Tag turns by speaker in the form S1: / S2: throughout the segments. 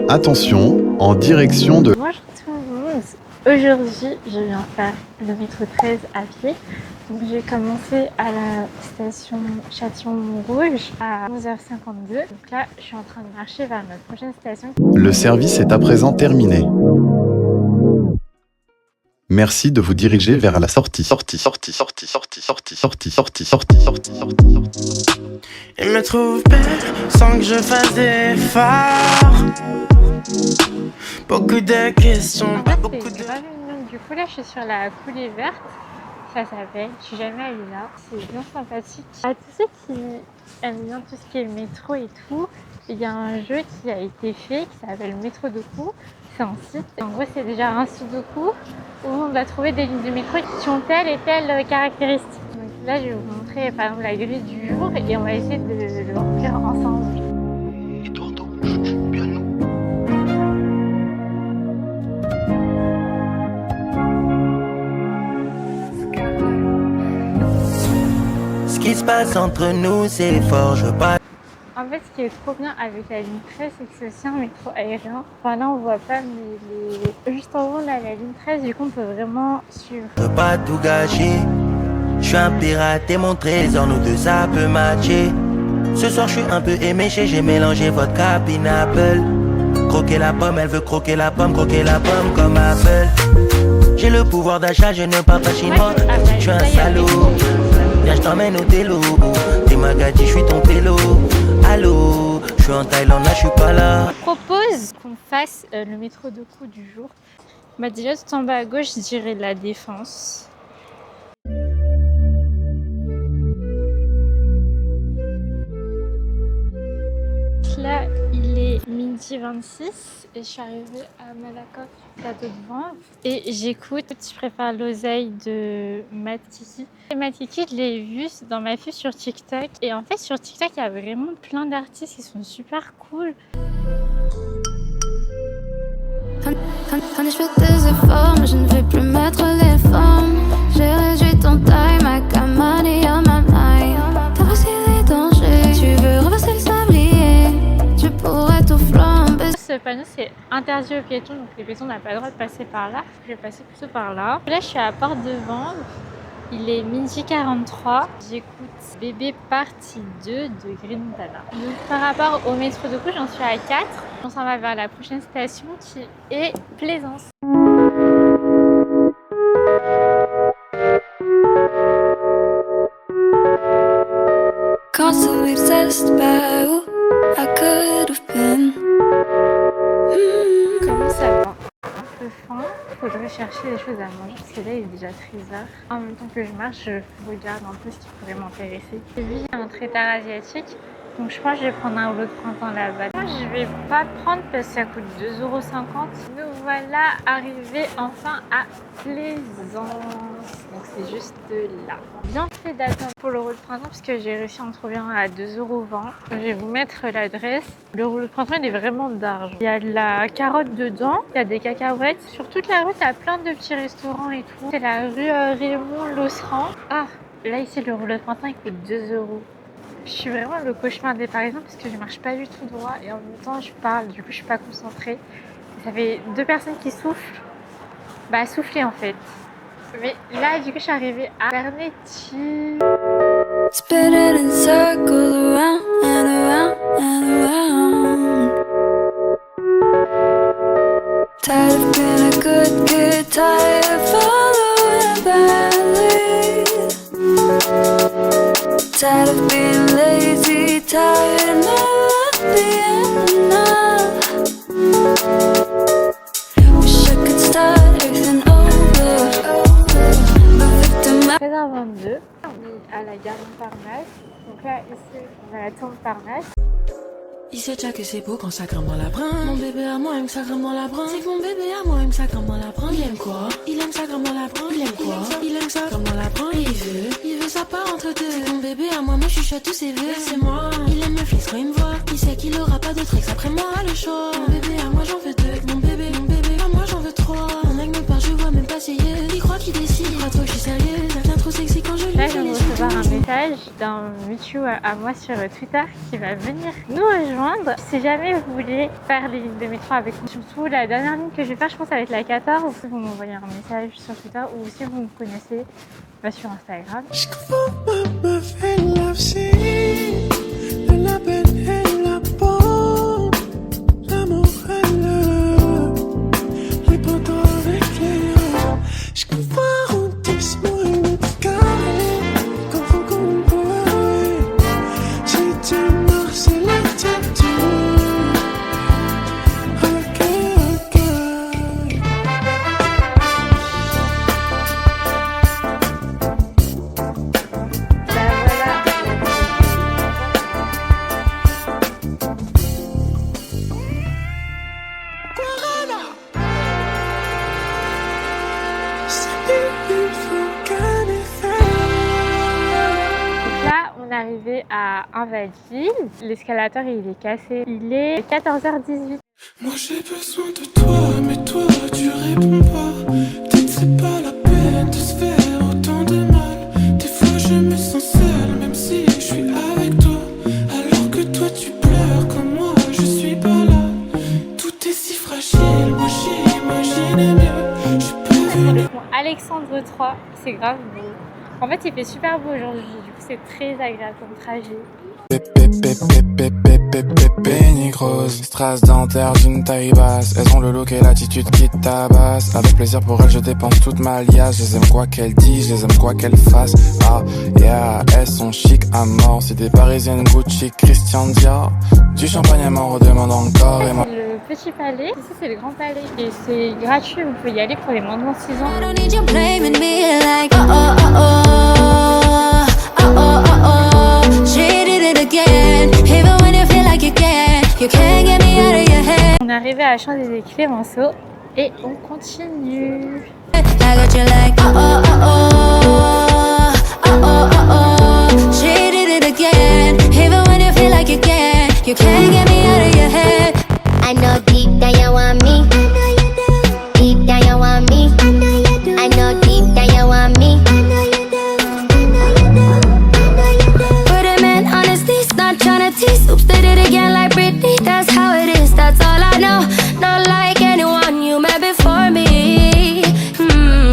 S1: Attention, en direction de...
S2: Bonjour tout le monde. Aujourd'hui, je viens faire le métro 13 à pied. Donc, j'ai commencé à la station Châtillon-Montrouge à 11h52. Donc là, je suis en train de marcher vers notre prochaine station.
S1: Le service est à présent terminé. Merci de vous diriger vers la sortie.
S3: Il me trouve belle sans que je fasse d'efforts. Beaucoup de questions,
S2: En fait,
S3: beaucoup
S2: c'est
S3: de...
S2: grave mignon. Du coup, là, je suis sur la coulée verte. Ça s'appelle. Je suis jamais allée là. C'est bien sympathique. À tous ceux qui aiment bien tout ce qui est métro et tout, il y a un jeu qui a été fait qui s'appelle Métro Doku. C'est un site. En gros, c'est déjà un sudoku où on va trouver des lignes de métro qui ont telle et telle caractéristique. Donc là, je vais vous montrer par exemple la grille du jour et on va essayer de le remplir ensemble.
S3: Ce qui se passe entre nous, c'est fort, je veux pas...
S2: En fait, ce qui est trop bien avec la ligne 13, c'est que c'est aussi un métro aérien. Enfin là, on voit pas, mais juste en haut, on a la ligne 13, du coup, on peut vraiment suivre.
S3: Je veux pas tout gâcher. Je suis un pirate et mon trésor, nous deux ça peut matcher. Ce soir je suis un peu éméché, j'ai mélangé vodka pineapple. Croquer la pomme, elle veut croquer la pomme comme Apple. J'ai le pouvoir d'achat, je ne parle pas chinois. Je suis un salaud. Viens, je t'emmène au télo. T'es ma gadji, je suis ton pélo. Allô, je suis en Thaïlande, là je suis pas là.
S2: Je propose qu'on fasse le métro Doku du jour. Bah déjà, tout en bas à gauche, je dirais la Défense. Là, il est midi 26 et je suis arrivée à Malakoff, plateau de Vanves. Et j'écoute Je préfère l'oseille de Matiki. Et Matiki, je l'ai vu dans ma vue sur TikTok. Et en fait, sur TikTok, il y a vraiment plein d'artistes qui sont super cool.
S4: Quand je fais des efforts, mais je ne vais plus mettre les formes. J'ai réduit ton time, I got money on my mind. T'as aussi les dangers, tu veux reverser le sablier. Tu pourrais tout flamber.
S2: Ce panneau, c'est interdit aux piétons, donc les piétons n'ont pas le droit de passer par là. Je vais passer plutôt par là. Là, je suis à Porte de Vanves. Il est midi 43. J'écoute Bébé partie 2 de Green Dana. Donc, par rapport au métro de Doku, j'en suis à 4. On s'en va vers la prochaine station qui est Plaisance.
S4: Constantly obsessed by who I could have been.
S2: Comment ça va? Un peu faim. Il faudrait chercher des choses à manger parce que là il est déjà 13h. En même temps que je marche, je regarde un peu ce qui pourrait m'intéresser. J'ai vu il y a un traiteur asiatique. Donc je pense que je vais prendre un rouleau de printemps là-bas. Je vais pas le prendre parce que ça coûte 2,50 €. Nous voilà arrivés enfin à Plaisance. Donc c'est juste là. Bien fait d'attendre pour le rouleau de printemps parce que j'ai réussi à en trouver un à 2,20 €. Je vais vous mettre l'adresse. Le rouleau de printemps il est vraiment d'argent. Il y a de la carotte dedans, il y a des cacahuètes. Sur toute la route, il y a plein de petits restaurants et tout. C'est la rue Raymond-Losserand. Ah, là ici le rouleau de printemps il coûte 2 €. Je suis vraiment le cauchemar des Parisiens parce que je marche pas du tout droit et en même temps je parle, du coup je suis pas concentrée. Ça fait 2 personnes qui soufflent. Bah souffler en fait. Mais là du coup je suis arrivée à Bernetti.
S4: Spinning in circles around and around and around. Tired of being a good kid, tired of following badly. Tired of being lazy, tired of never being enough. Wish I could start everything over. A victim.
S2: 13h22, on est à la gare Montparnasse. Donc là ici on a la tour Montparnasse.
S5: Il sait déjà que c'est beau quand ça grimpe dans la brun. Mon bébé à moi aime ça grimpe dans la brun. C'est que mon bébé à moi aime ça grimpe dans la brun. Il aime quoi? Il aime ça grimpe dans la brun. Il aime quoi? Il aime ça grimpe dans la brun. Et il veut ça part entre deux. C'est que mon bébé à moi me chuchote tous ses vœux. C'est moi. Il aime me flex quand il me voit. Il sait qu'il aura pas d'autre ex après moi le choix. Mon bébé à moi j'en veux deux. Mon bébé à moi j'en veux trois. Mon aigle me parle, je vois même pas ses yeux. Il croit qu'il décide. Il croit trop que je suis sérieuse. Elle devient trop sexy quand je lui
S2: Là je
S5: fais
S2: viens de
S5: les
S2: recevoir un
S5: yeux.
S2: message message d'un mutual à moi sur Twitter qui va venir nous rejoindre. Si jamais vous voulez faire les lignes de métro avec nous, surtout la dernière ligne que je vais faire, je pense, ça va être la 14. Vous m'envoyez un message sur Twitter ou si vous me connaissez sur Instagram. Arrivé à Invadeville, l'escalator il est cassé, il est 14h18.
S5: Moi j'ai besoin de toi, mais toi tu réponds pas. Peut-être c'est pas la peine de se faire autant de mal. Des fois je me sens seule, même si je suis avec toi. Alors que toi tu pleures comme moi, je suis pas là. Tout est si fragile, moi j'imaginais mieux. Je peux venir.
S2: Alexandre 3, c'est grave beau. En fait, il fait super beau aujourd'hui, du coup, c'est très agréable comme trajet.
S6: Pénigrose, strass dentaire d'une taille basse. Elles ont le look et l'attitude qui tabasse. Avec plaisir pour elles, je dépense toute ma liasse. Je les aime quoi qu'elles disent, je les aime quoi qu'elles fassent. Ah, yeah, elles sont chic à mort. C'est des parisiennes Gucci, Christian Dior. Du champagne, elle m'en redemande encore. Et moi...
S2: Le petit palais, ici c'est le grand palais. Et c'est gratuit, vous pouvez y aller pour les moins de 6 ans. On est arrivé à Champs-Élysées-Clémenceau et on continue.
S7: I know deep down you want me. Deep down you want me. I know deep down you want me.
S4: But a man, honestly, not tryna tease. Oops, did it again like Britney. That's how it is, that's all I know. Not like anyone you met before me.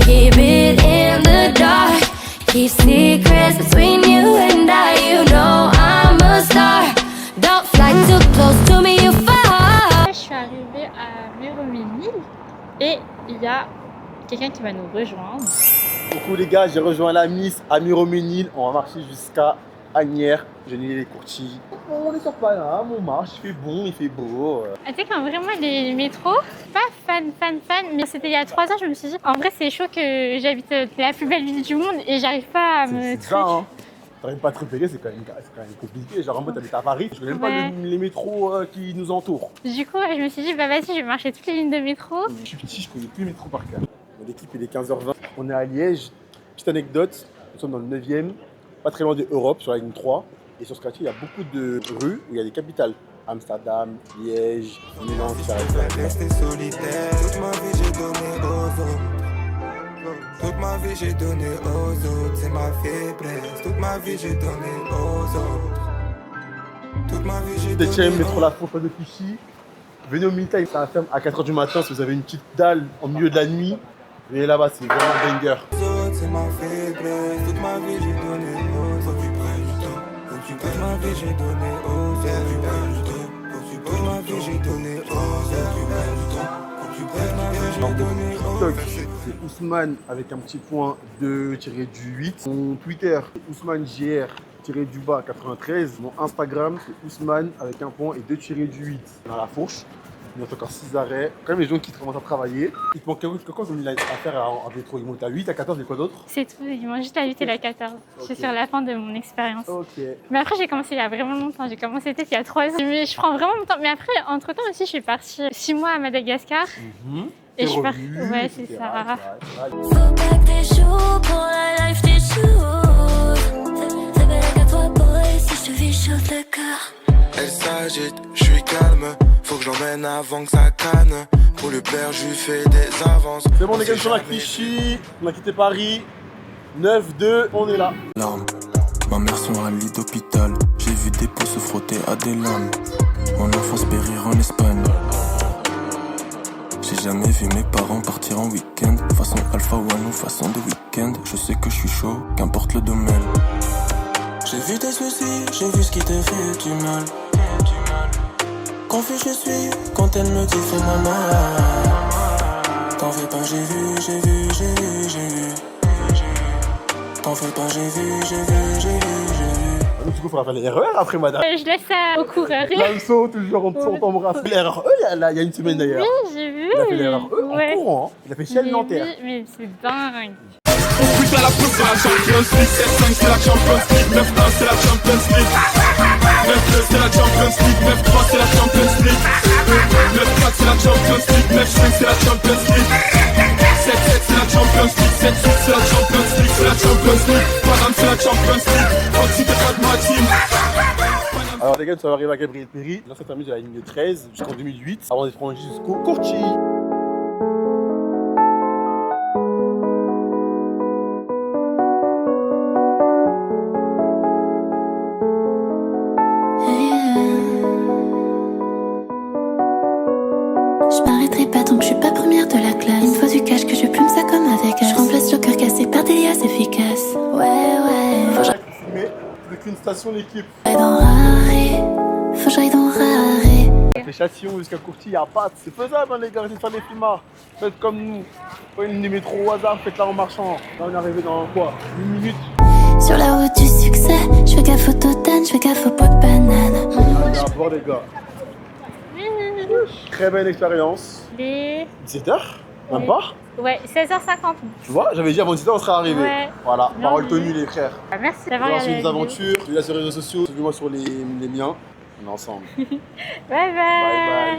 S4: Keep it in the dark. Keep secrets between you and I. You know I'm a star. Don't fly too close to me, you fall.
S2: Je suis arrivée à Miromesnil et il y a quelqu'un qui va nous rejoindre.
S8: Coucou les gars, j'ai rejoint la Miss à Miromesnil. On va marcher jusqu'à Agnières. J'ai nié les courtilles. On est sur Paname, on marche, il fait bon, il fait beau.
S2: Tu sais quand vraiment les métros, pas fan, mais c'était il y a 3 ans, je me suis dit, en vrai c'est chaud que j'habite la plus belle ville du monde et j'arrive pas à me
S8: C'est ça, hein. T'arrives pas à te repérer, c'est quand même compliqué. Genre en mode t'habites à Paris, je connais même pas les métros qui nous entourent.
S2: Du coup, je me suis dit, bah vas-y, je vais marcher toutes les lignes de métro.
S8: Je suis petit, je connais plus les métros par cœur. L'équipe il est 15h20. On est à Liège. Petite anecdote, nous sommes dans le 9e, pas très loin de Europe, sur la ligne 3. Et sur ce quartier, il y a beaucoup de rues où il y a des capitales. Amsterdam, Liège, Milan, ça reste.
S9: Rester solitaire, toute ma vie j'ai donné aux autres. Toute ma vie j'ai donné aux autres, c'est ma faiblesse. Toute ma vie j'ai donné aux autres. Toute ma vie j'ai donné.
S8: 7ème, métro La Fourche de Clichy. Venez au Militaire, ça ferme à 4h du matin si vous avez une petite dalle en milieu de la nuit. Venez là-bas, c'est vraiment banger.
S9: C'est ma faiblesse. Toute ma vie j'ai donné aux autres. Toute ma vie j'ai donné aux autres. Toute ma vie j'ai donné aux autres.
S8: TikTok, c'est Ousmane avec un petit point 2-8. Mon Twitter, Ousmane JR-du-bas 93. Mon Instagram, c'est Ousmane avec un point et 2-8. Dans La Fourche. Il reste encore 6 arrêts. Quand même les gens qui commencent à travailler. Il te manque quoi comme à faire en métro? Il monte à 8, à 14 et quoi d'autre?
S2: C'est tout, il manque juste la 8 et la 14. Okay. Je suis sur la fin de mon expérience.
S8: Ok.
S2: Mais après, j'ai commencé il y a vraiment longtemps. J'ai commencé peut-être il y a 3 ans. Mais je prends vraiment mon temps. Mais après, entre-temps aussi, je suis partie 6 mois à Madagascar. Et je suis partie. Ouais, c'est ça.
S4: Faut pas que t'es chaud pour la life, t'es chaud. C'est belle qu'à toi, boy, si je te vis chaud le cœur.
S9: Elle s'agite, je suis calme. Faut que j'emmène avant que ça canne. Pour le père, je lui fais des avances.
S8: C'est bon, les gars, sur la Clichy. On a quitté Paris. 9-2, on est là.
S6: Non, Ma mère sur un lit d'hôpital. J'ai vu des peaux se frotter à des lames. Mon enfance périr en Espagne. J'ai jamais vu mes parents partir en week-end. Façon Alpha One ou façon de week-end. Je sais que je suis chaud, qu'importe le domaine. J'ai vu tes soucis, j'ai vu ce qui te fait du mal. Confus je suis quand elle me dit fais-moi mal. T'en fais pas, j'ai vu. T'en fais pas, j'ai vu.
S8: Du coup, il faudra faire les RER après, madame.
S2: Je laisse ça aux coureurs.
S8: La leçon, toujours en dessous, on t'embrasse. Les RER, il y a une semaine d'ailleurs.
S2: Oui, j'ai vu.
S8: Il a fait les RER en courant. Hein. Il a fait Shell Nanterre.
S2: Mais c'est dingue.
S6: Putain la pousse c'est la Champions League. 7-5 c'est la Champions League. 9-1 c'est la Champions League. 9-2 c'est la Champions League. 9-3 c'est la Champions League. 9-4 c'est la Champions League. 9-5 c'est la Champions League. 7-7 c'est la Champions League. 7-8 c'est la Champions League. C'est la Champions League. Paname c'est la Champions League. Quand t'es pas de ma team.
S8: Alors les gars, nous sommes arrivés à Gabriel Péry. L'ancien terminus de la ligne 13 jusqu'en 2008. Avant d'être prolongé jusqu'au Courtier.
S4: Je m'arrêterai pas tant que je suis pas première de la classe. Une fois du cash que je plume ça comme avec Vegas. Je remplace le cœur cassé par des liasses efficaces. Ouais. Faut que
S8: Plus qu'une station d'équipe.
S4: j'aille dans Raré. Faut que j'aille dans Raré.
S8: Ça fait Châtillon jusqu'à Courtier, y'a pas. C'est faisable, hein, les gars, arrêtez de faire des films. Faites comme nous. Prenez une métro au hasard, faites-la en marchant. Là, on est arrivé dans quoi 1 minute.
S4: Sur la route du succès, je fais gaffe aux totanes, je fais gaffe aux pots de banane.
S8: On va voir, les gars. Très belle expérience.
S2: Les...
S8: 17h Même pas.
S2: Ouais, 16h50.
S8: Tu vois, j'avais dit avant 17h, on serait arrivé.
S2: Ouais.
S8: Voilà,
S2: Non,
S8: parole
S2: mais-
S8: tenue, les frères.
S2: Merci d'avoir
S8: On va
S2: regardé
S8: suivre
S2: la
S8: nos
S2: vidéo.
S8: aventures. Suivez-moi sur les réseaux sociaux, suivez-moi sur les miens. On est ensemble.
S2: Bye bye.
S8: Bye bye.